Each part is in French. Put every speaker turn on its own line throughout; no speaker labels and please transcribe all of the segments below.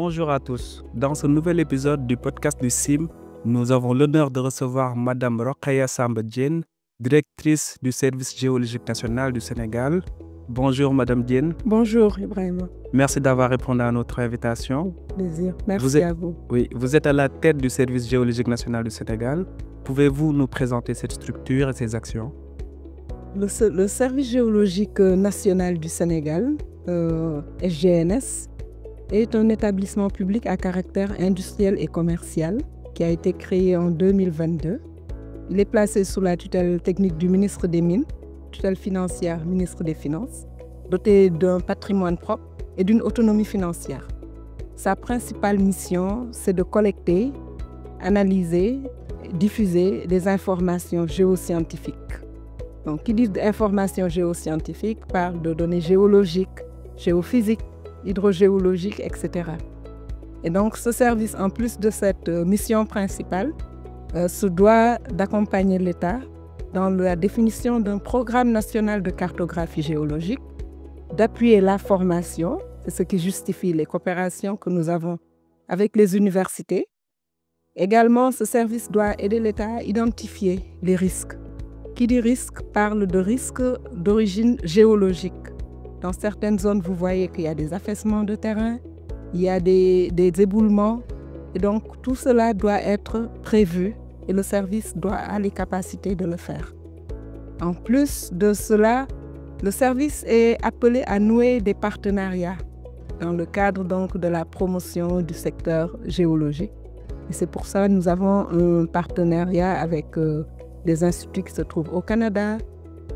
Bonjour à tous. Dans ce nouvel épisode du podcast du CIM, nous avons l'honneur de recevoir Madame Rokhaya Samba Diène, directrice du service géologique national du Sénégal. Bonjour Madame Diène.
Bonjour Ibrahima.
Merci d'avoir répondu à notre invitation.
Plaisir. Merci à vous.
Oui, vous êtes à la tête du service géologique national du Sénégal. Pouvez-vous nous présenter cette structure et ses actions?
Le service géologique national du Sénégal, SGNS, est un établissement public à caractère industriel et commercial qui a été créé en 2022. Il est placé sous la tutelle technique du ministre des Mines, tutelle financière, ministre des Finances, doté d'un patrimoine propre et d'une autonomie financière. Sa principale mission, c'est de collecter, analyser, diffuser des informations géoscientifiques. Donc, qui dit informations géoscientifiques parle de données géologiques, géophysiques, hydrogéologiques, etc. Et donc, ce service, en plus de cette mission principale, se doit d'accompagner l'État dans la définition d'un programme national de cartographie géologique, d'appuyer la formation, c'est ce qui justifie les coopérations que nous avons avec les universités. Également, ce service doit aider l'État à identifier les risques. Qui dit risque parle de risques d'origine géologique. Dans certaines zones, vous voyez qu'il y a des affaissements de terrain, il y a des éboulements. Et donc, tout cela doit être prévu et le service doit avoir les capacités de le faire. En plus de cela, le service est appelé à nouer des partenariats dans le cadre donc de la promotion du secteur géologique. Et c'est pour ça que nous avons un partenariat avec des instituts qui se trouvent au Canada.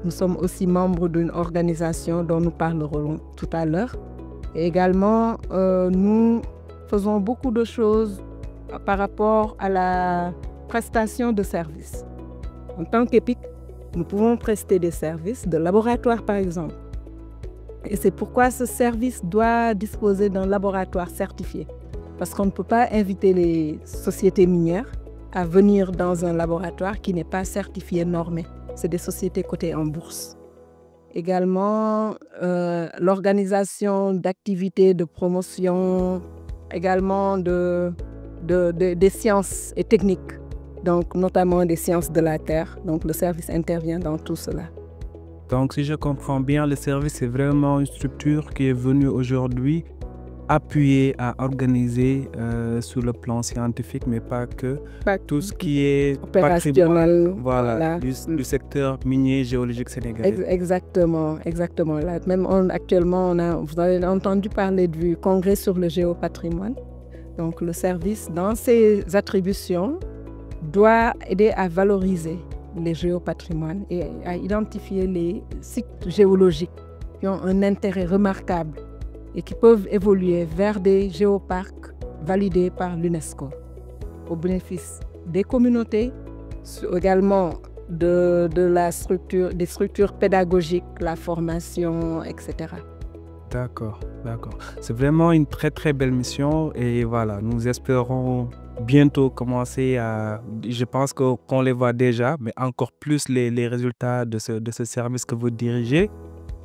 Nous sommes aussi membres d'une organisation dont nous parlerons tout à l'heure. Et également, nous faisons beaucoup de choses par rapport à la prestation de services. En tant qu'EPIC, nous pouvons prester des services de laboratoire, par exemple. Et c'est pourquoi ce service doit disposer d'un laboratoire certifié. Parce qu'on ne peut pas inviter les sociétés minières à venir dans un laboratoire qui n'est pas certifié, normé. C'est des sociétés cotées en bourse. Également, l'organisation d'activités de promotion, également des sciences et techniques, donc notamment des sciences de la Terre. Donc le service intervient dans tout cela.
Donc si je comprends bien, le service est vraiment une structure qui est venue aujourd'hui appuyer à organiser sur le plan scientifique, mais pas que. Tout ce qui est
opérationnel,
voilà. Du secteur minier géologique sénégalais.
Exactement. Là, même actuellement, vous avez entendu parler du congrès sur le géopatrimoine. Donc le service, dans ses attributions, doit aider à valoriser les géopatrimoines et à identifier les sites géologiques qui ont un intérêt remarquable et qui peuvent évoluer vers des géoparcs validés par l'UNESCO au bénéfice des communautés, également des structures pédagogiques, la formation, etc.
D'accord. C'est vraiment une très très belle mission et voilà, nous espérons bientôt commencer je pense qu'on les voit déjà, mais encore plus les résultats de ce service que vous dirigez.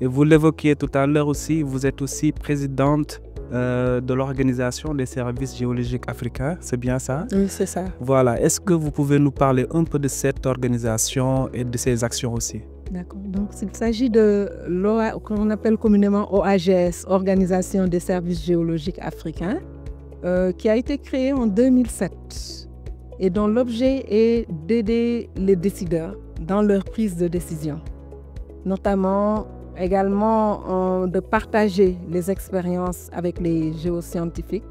Et vous l'évoquiez tout à l'heure aussi, vous êtes aussi présidente de l'Organisation des services géologiques africains, c'est bien ça?
Oui, c'est ça.
Voilà, est-ce que vous pouvez nous parler un peu de cette organisation et de ses actions aussi?
D'accord, donc il s'agit de qu'on appelle communément OAGS, Organisation des services géologiques africains, qui a été créée en 2007 et dont l'objet est d'aider les décideurs dans leur prise de décision, notamment également de partager les expériences avec les géoscientifiques.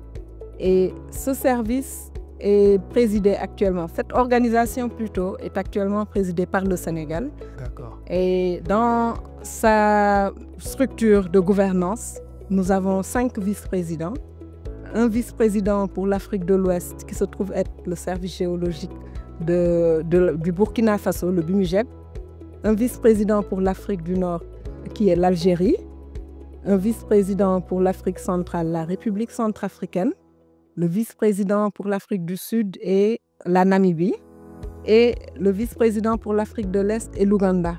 Et ce service est présidé actuellement, cette organisation plutôt, est actuellement présidée par le Sénégal.
D'accord.
Et dans sa structure de gouvernance, nous avons 5 vice-présidents. Un vice-président pour l'Afrique de l'Ouest qui se trouve être le service géologique du Burkina Faso, le BUMIGEP. Un vice-président pour l'Afrique du Nord qui est l'Algérie, un vice-président pour l'Afrique centrale, la République centrafricaine, le vice-président pour l'Afrique du Sud et la Namibie, et le vice-président pour l'Afrique de l'Est et l'Ouganda.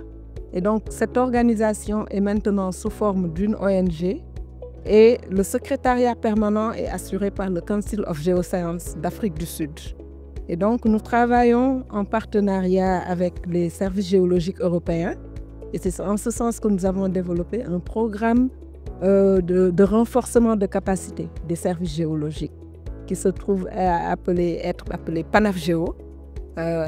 Et donc, cette organisation est maintenant sous forme d'une ONG Et le secrétariat permanent est assuré par le Council of Geoscience d'Afrique du Sud. Et donc, nous travaillons en partenariat avec les services géologiques européens. Et c'est en ce sens que nous avons développé un programme de renforcement de capacité des services géologiques qui se trouve être appelé PANAFGEO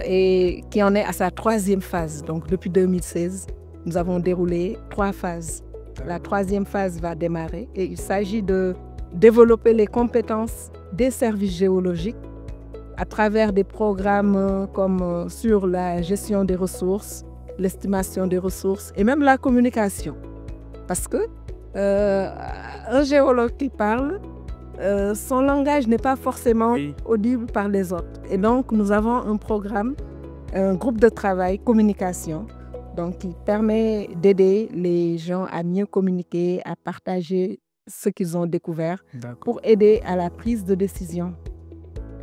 et qui en est à sa 3e phase. Donc, depuis 2016, nous avons déroulé 3 phases. La 3e phase va démarrer et il s'agit de développer les compétences des services géologiques à travers des programmes comme sur la gestion des ressources, l'estimation des ressources et même la communication. Parce que un géologue qui parle, son langage n'est pas forcément audible par les autres. Et donc, nous avons un programme, un groupe de travail communication, donc qui permet d'aider les gens à mieux communiquer, à partager ce qu'ils ont découvert pour aider à la prise de décision.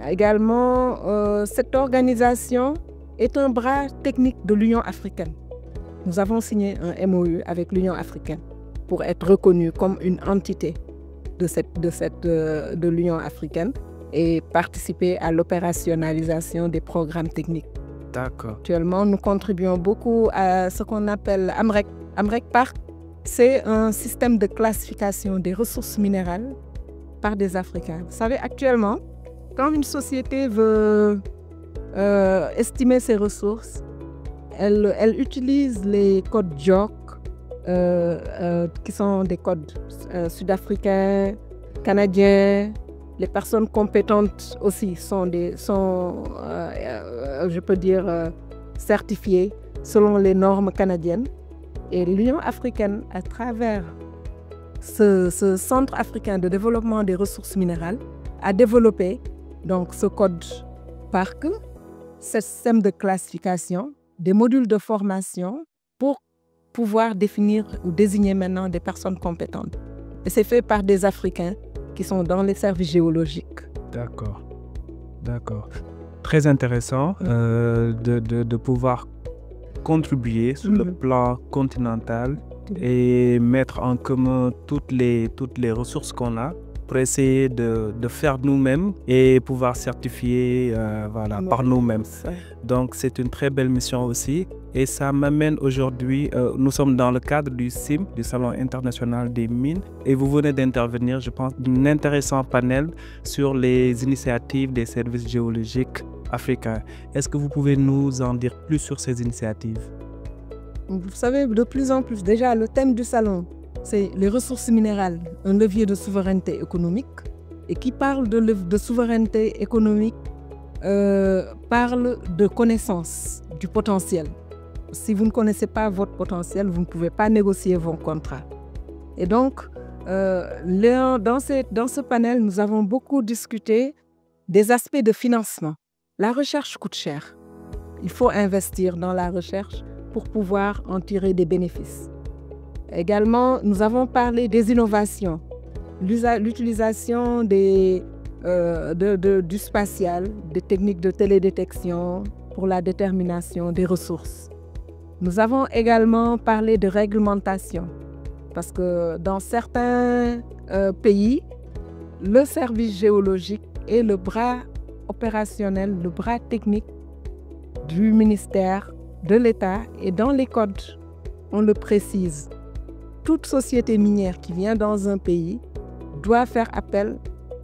Également, cette organisation est un bras technique de l'Union africaine. Nous avons signé un MOU avec l'Union africaine pour être reconnus comme une entité de l'Union africaine et participer à l'opérationnalisation des programmes techniques.
D'accord.
Actuellement, nous contribuons beaucoup à ce qu'on appelle AMREC. AMREC Park, c'est un système de classification des ressources minérales par des Africains. Vous savez, actuellement, quand une société veut estimer ses ressources, elle utilise les codes JOC, qui sont des codes sud-africains, canadiens. Les personnes compétentes aussi sont je peux dire, certifiées selon les normes canadiennes. Et l'Union africaine, à travers ce Centre africain de développement des ressources minérales, a développé donc, ce code PARC, ce système de classification, des modules de formation pour pouvoir définir ou désigner maintenant des personnes compétentes. Et c'est fait par des Africains qui sont dans les services géologiques.
D'accord. D'accord. Très intéressant de pouvoir contribuer sur le plan continental et mettre en commun toutes les ressources qu'on a pour essayer de faire nous-mêmes et pouvoir certifier par nous-mêmes. Donc, c'est une très belle mission aussi. Et ça m'amène aujourd'hui, nous sommes dans le cadre du SIM, du Salon international des mines, et vous venez d'intervenir, je pense, d'un intéressant panel sur les initiatives des services géologiques africains. Est-ce que vous pouvez nous en dire plus sur ces initiatives?
Vous savez, de plus en plus, déjà, le thème du salon, c'est les ressources minérales, un levier de souveraineté économique. Et qui parle de souveraineté économique, parle de connaissance du potentiel. Si vous ne connaissez pas votre potentiel, vous ne pouvez pas négocier vos contrats. Et donc, dans ce panel, nous avons beaucoup discuté des aspects de financement. La recherche coûte cher. Il faut investir dans la recherche pour pouvoir en tirer des bénéfices. Également, nous avons parlé des innovations, l'utilisation du spatial, des techniques de télédétection pour la détermination des ressources. Nous avons également parlé de réglementation, parce que dans certains pays, le service géologique est le bras opérationnel, le bras technique du ministère, de l'État, et dans les codes, on le précise. Toute société minière qui vient dans un pays doit faire appel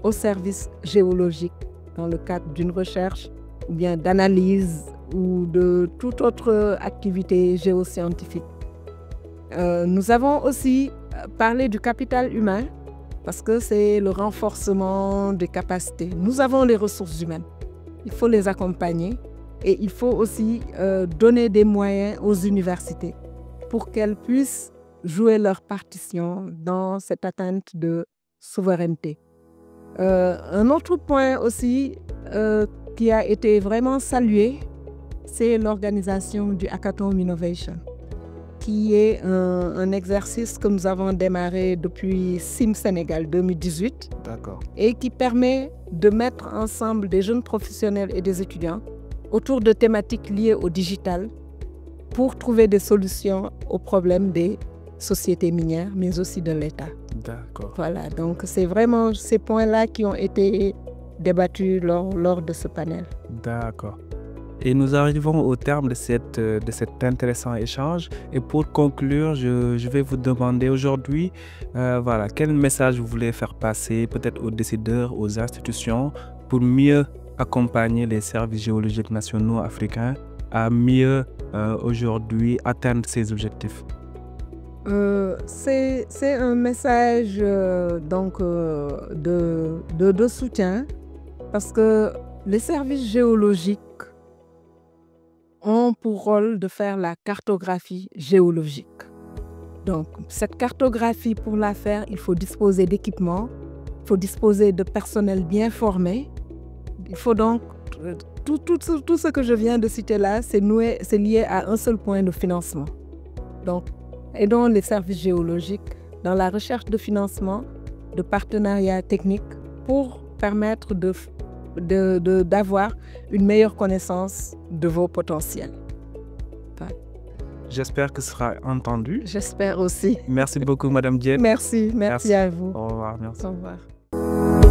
au service géologique dans le cadre d'une recherche ou bien d'analyse ou de toute autre activité géoscientifique. Nous avons aussi parlé du capital humain parce que c'est le renforcement des capacités. Nous avons les ressources humaines, il faut les accompagner et il faut aussi donner des moyens aux universités pour qu'elles puissent jouer leur partition dans cette atteinte de souveraineté. Un autre point aussi qui a été vraiment salué, c'est l'organisation du Hackathon Innovation, qui est un exercice que nous avons démarré depuis SIM Sénégal 2018.
D'accord.
Et qui permet de mettre ensemble des jeunes professionnels et des étudiants autour de thématiques liées au digital pour trouver des solutions aux problèmes des sociétés minières, mais aussi de l'État.
D'accord.
Voilà, donc c'est vraiment ces points-là qui ont été débattus lors de ce panel.
D'accord. Et nous arrivons au terme de cet intéressant échange. Et pour conclure, je vais vous demander aujourd'hui, voilà, quel message vous voulez faire passer peut-être aux décideurs, aux institutions pour mieux accompagner les services géologiques nationaux africains à mieux aujourd'hui atteindre ces objectifs.
C'est un message de soutien parce que les services géologiques ont pour rôle de faire la cartographie géologique. Donc, cette cartographie, pour la faire, il faut disposer d'équipements, il faut disposer de personnel bien formé. Il faut donc, tout ce que je viens de citer là, c'est lié à un seul point de financement. Donc, aidons les services géologiques dans la recherche de financement, de partenariats techniques pour permettre d'avoir une meilleure connaissance de vos potentiels.
J'espère que ce sera entendu.
J'espère aussi.
Merci beaucoup, Madame Diène.
Merci à vous.
Au revoir. Merci.
Au revoir.